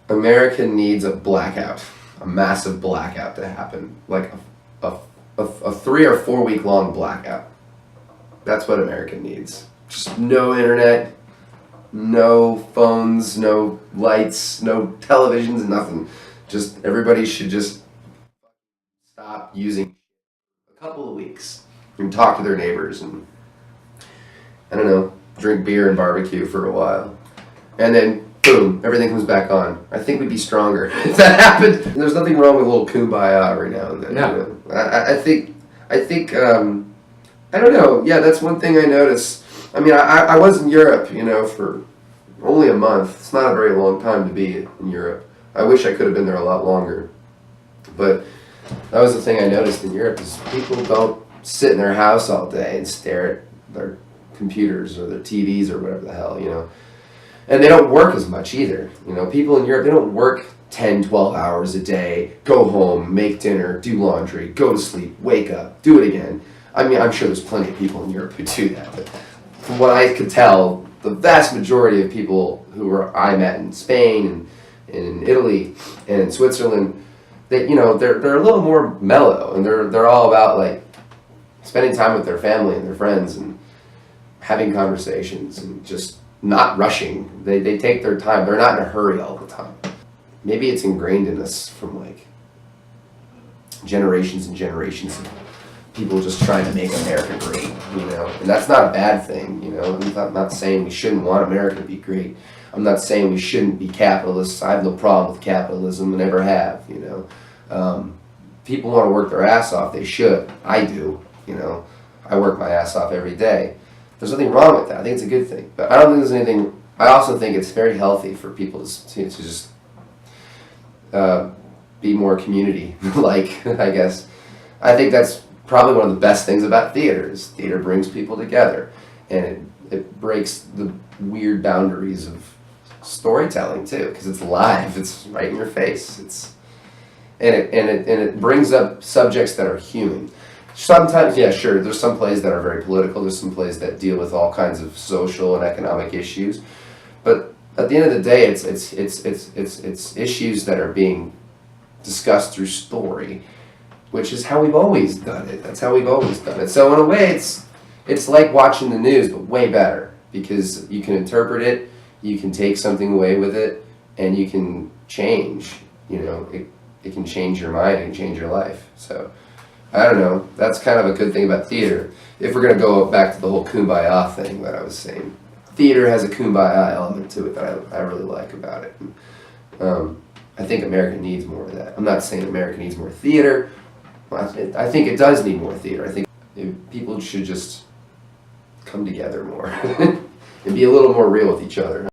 America needs a blackout, a massive blackout to happen, like a 3 or 4 week long blackout. That's what America needs. Just no internet, no phones, no lights, no televisions, nothing. Just everybody should just stop using a couple of weeks and talk to their neighbors and, I don't know, drink beer and barbecue for a while. And then, boom, everything comes back on. I think we'd be stronger if that happened. There's nothing wrong with a little kumbaya every now and then. No. You know? I think, I don't know. Yeah, that's one thing I notice. I mean, I was in Europe, you know, for only a month. It's not a very long time to be in Europe. I wish I could have been there a lot longer. But that was the thing I noticed in Europe is people don't sit in their house all day and stare at their computers or their TVs or whatever the hell, you know. And they don't work as much either. You know, people in Europe, they don't work 10, 12 hours a day, go home, make dinner, do laundry, go to sleep, wake up, do it again. I mean, I'm sure there's plenty of people in Europe who do that, but from what I could tell, the vast majority of people I met in Spain and in Italy and in Switzerland, that, you know, they're a little more mellow, and they're all about like spending time with their family and their friends and having conversations and just not rushing. They take their time. They're not in a hurry all the time. Maybe it's ingrained in us from like generations and generations of people just trying to make America great, you know, and that's not a bad thing, you know. I'm not saying we shouldn't want America to be great. I'm not saying we shouldn't be capitalists. I have no problem with capitalism, I never have, you know. People want to work their ass off, they should. I do, you know. I work my ass off every day. There's nothing wrong with that. I think it's a good thing. But I don't think there's anything, I also think it's very healthy for people to just be more community-like, I guess. I think that's probably one of the best things about theater is theater brings people together, and it breaks the weird boundaries of storytelling too, because it's live, it's right in your face, and it brings up subjects that are human. Sometimes, yeah, sure, there's some plays that are very political, there's some plays that deal with all kinds of social and economic issues, but at the end of the day, it's issues that are being discussed through story, which is how we've always done it. That's how we've always done it. So in a way, it's like watching the news, but way better, because you can interpret it, you can take something away with it, and you can change. You know, it can change your mind and change your life. So I don't know. That's kind of a good thing about theater. If we're going to go back to the whole kumbaya thing that I was saying, theater has a kumbaya element to it that I really like about it. I think America needs more of that. I'm not saying America needs more theater. I think it does need more theater. I think people should just come together more and be a little more real with each other.